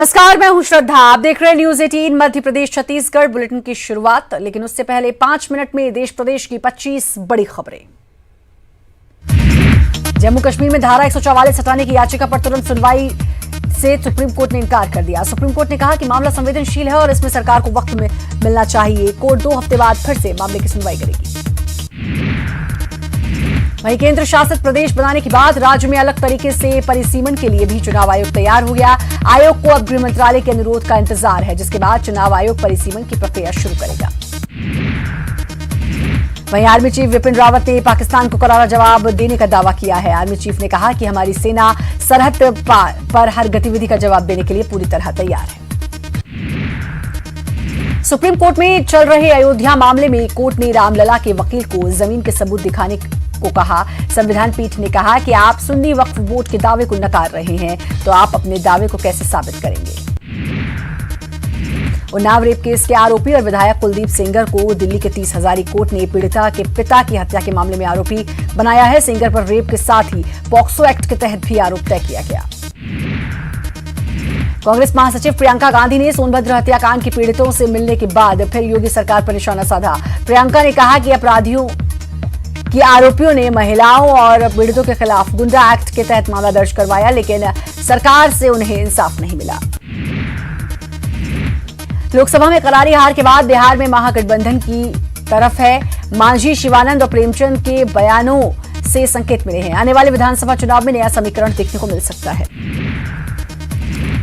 नमस्कार, मैं हूं श्रद्धा। आप देख रहे हैं न्यूज 18 मध्य प्रदेश छत्तीसगढ़ बुलेटिन की शुरुआत। लेकिन उससे पहले 5 मिनट में देश प्रदेश की 25 बड़ी खबरें। जम्मू कश्मीर में धारा 144 हटाने की याचिका पर तुरंत सुनवाई से सुप्रीम कोर्ट ने इनकार कर दिया। सुप्रीम कोर्ट ने कहा कि मामला संवेदनशील है और इसमें सरकार को वक्त मिलना चाहिए। कोर्ट 2 हफ्ते बाद फिर से मामले की सुनवाई करेगी। वहीं केंद्र शासित प्रदेश बनाने के बाद राज्य में अलग तरीके से परिसीमन के लिए भी चुनाव आयोग तैयार हो गया। आयोग को अब गृह मंत्रालय के अनुरोध का इंतजार है, जिसके बाद चुनाव आयोग परिसीमन की प्रक्रिया शुरू करेगा। वहीं आर्मी चीफ विपिन रावत ने पाकिस्तान को करारा जवाब देने का दावा किया है। आर्मी चीफ ने कहा कि हमारी सेना सरहद पर हर गतिविधि का जवाब देने के लिए पूरी तरह तैयार है। सुप्रीम कोर्ट में चल रहे अयोध्या मामले में कोर्ट ने रामलला के वकील को जमीन के सबूत दिखाने को कहा। संविधान पीठ ने कहा कि आप सुन्नी वक्फ बोर्ड के दावे को नकार रहे हैं, तो आप अपने दावे को कैसे साबित करेंगे। उन्नाव रेप केस के आरोपी और विधायक कुलदीप सेंगर को दिल्ली के 30 हजारी कोर्ट ने पीड़िता के पिता की हत्या के मामले में आरोपी बनाया है। सेंगर पर रेप के साथ ही पॉक्सो एक्ट के तहत भी आरोप तय किया गया। कांग्रेस महासचिव प्रियंका गांधी ने सोनभद्र हत्याकांड के पीड़ितों से मिलने के बाद फिर योगी सरकार पर निशाना साधा। प्रियंका ने कहा कि आरोपियों ने महिलाओं और पीड़ितों के खिलाफ गुंडा एक्ट के तहत मामला दर्ज करवाया, लेकिन सरकार से उन्हें इंसाफ नहीं मिला। लोकसभा में करारी हार के बाद बिहार में महागठबंधन की तरफ है। मांझी, शिवानंद और प्रेमचंद के बयानों से संकेत मिले हैं। आने वाले विधानसभा चुनाव में नया समीकरण देखने को मिल सकता है।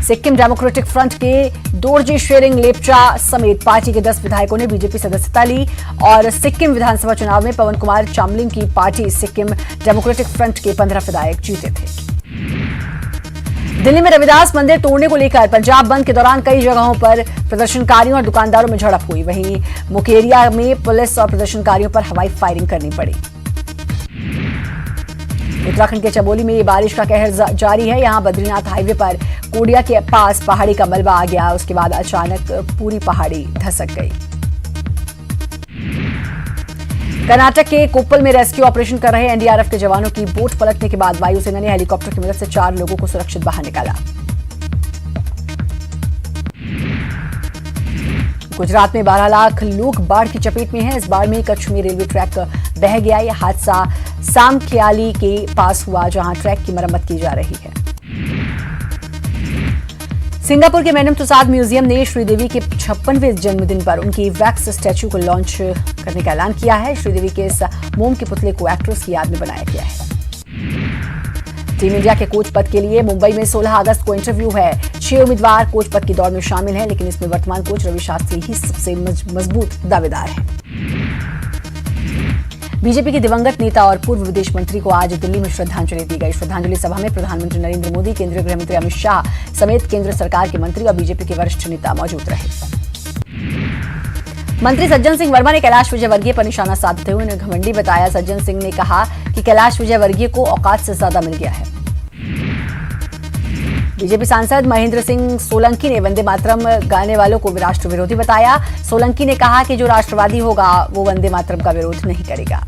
सिक्किम डेमोक्रेटिक फ्रंट के दोरजी शेरिंग लेप्चा समेत पार्टी के 10 विधायकों ने बीजेपी सदस्यता ली और सिक्किम विधानसभा चुनाव में पवन कुमार चामलिंग की पार्टी सिक्किम डेमोक्रेटिक फ्रंट के 15 विधायक जीते थे। दिल्ली में रविदास मंदिर तोड़ने को लेकर पंजाब बंद के दौरान कई जगहों पर प्रदर्शनकारियों और दुकानदारों में झड़प हुई। वहीं मुकेरिया में पुलिस और प्रदर्शनकारियों पर हवाई फायरिंग करनी पड़ी। उत्तराखंड के चमोली में बारिश का कहर जारी है। यहां बद्रीनाथ हाईवे पर कोडिया के पास पहाड़ी का मलबा आ गया। उसके बाद अचानक पूरी पहाड़ी धसक गई। कर्नाटक के कोप्पल में रेस्क्यू ऑपरेशन कर रहे एनडीआरएफ के जवानों की बोट पलटने के बाद वायुसेना ने हेलीकॉप्टर की मदद से 4 लोगों को सुरक्षित बाहर निकाला। गुजरात में 12 लाख लोग बाढ़ की चपेट में हैं। इस बाढ़ में कच्छ में रेलवे ट्रैक बह गया। यह हादसा सामख्याली के पास हुआ, जहां ट्रैक की मरम्मत की जा रही है। सिंगापुर के मैडम तुसाद म्यूजियम ने श्रीदेवी के 56वें जन्मदिन पर उनकी वैक्स स्टैचू को लॉन्च करने का ऐलान किया है। श्रीदेवी के इस मोम के पुतले को एक्ट्रेस की याद में बनाया गया है। टीम इंडिया के कोच पद के लिए मुंबई में 16 अगस्त को इंटरव्यू है। 6 उम्मीदवार कोच पद की दौड़ में शामिल हैं, लेकिन इसमें वर्तमान कोच रवि शास्त्री ही सबसे मजबूत दावेदार है। बीजेपी के दिवंगत नेता और पूर्व विदेश मंत्री को आज दिल्ली में श्रद्धांजलि दी गई। श्रद्धांजलि सभा में प्रधानमंत्री नरेंद्र मोदी, केंद्रीय गृह मंत्री अमित शाह समेत केंद्र सरकार के मंत्री और बीजेपी के वरिष्ठ नेता मौजूद रहे। मंत्री सज्जन सिंह वर्मा ने कैलाश विजयवर्गीय पर निशाना साधते हुए उन्हें घमंडी बताया। सज्जन सिंह ने कहा कि कैलाश विजयवर्गीय को औकात से ज्यादा मिल गया है। बीजेपी सांसद महेंद्र सिंह सोलंकी ने वंदे मातरम गाने वालों को राष्ट्र विरोधी बताया। सोलंकी ने कहा कि जो राष्ट्रवादी होगा वो वंदे मातरम का विरोध नहीं करेगा।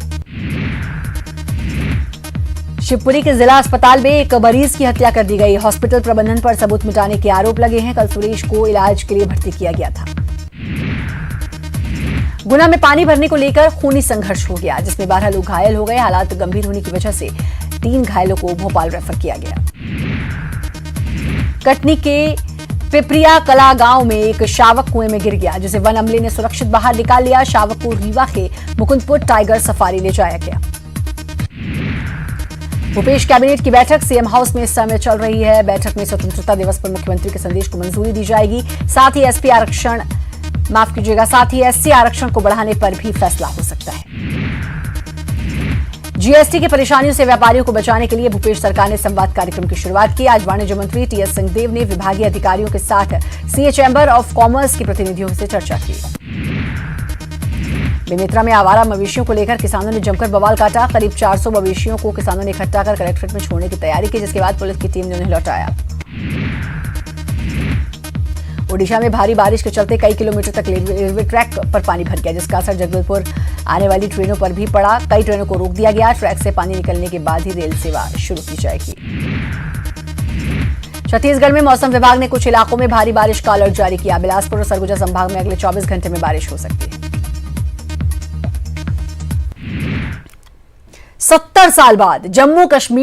शिवपुरी के जिला अस्पताल में एक मरीज की हत्या कर दी गई। हॉस्पिटल प्रबंधन पर सबूत मिटाने के आरोप लगे हैं। कल सुरेश को इलाज के लिए भर्ती किया गया था। गुना में पानी भरने को लेकर खूनी संघर्ष हो गया, जिसमें 12 लोग घायल हो गए। हालात गंभीर होने की वजह से 3 घायलों को भोपाल रेफर किया गया। कटनी के पिपरिया कला गांव में एक शावक कुएं में गिर गया, जिसे वन अमले ने सुरक्षित बाहर निकाल लिया। शावक को रीवा के मुकुंदपुर टाइगर सफारी ले जाया गया। भूपेश कैबिनेट की बैठक सीएम हाउस में इस समय चल रही है। बैठक में स्वतंत्रता दिवस पर मुख्यमंत्री के संदेश को मंजूरी दी जाएगी। साथ ही एससी आरक्षण को बढ़ाने पर भी फैसला हो सकता है। जीएसटी की परेशानियों से व्यापारियों को बचाने के लिए भूपेश सरकार ने संवाद कार्यक्रम की शुरुआत की। आज वाणिज्य मंत्री टीएस सिंहदेव ने विभागीय अधिकारियों के साथ सीए चैंबर ऑफ कॉमर्स के प्रतिनिधियों से चर्चा की। बेमेतरा में आवारा मवेशियों को लेकर किसानों ने जमकर बवाल काटा। करीब 400 मवेशियों को किसानों ने इकट्ठा कर कलेक्ट्रेट में छोड़ने की तैयारी की, जिसके बाद पुलिस की टीम ने उन्हें लौटाया। ओडिशा में भारी बारिश के चलते कई किलोमीटर तक रेलवे ट्रैक पर पानी भर गया, जिसका असर जगदलपुर आने वाली ट्रेनों पर भी पड़ा। कई ट्रेनों को रोक दिया गया। ट्रैक से पानी निकलने के बाद ही रेल सेवा शुरू की जाएगी। छत्तीसगढ़ में मौसम विभाग ने कुछ इलाकों में भारी बारिश का अलर्ट जारी किया। बिलासपुर और सरगुजा संभाग में अगले 24 घंटे में बारिश हो सकती है। 70 साल बाद जम्मू कश्मीर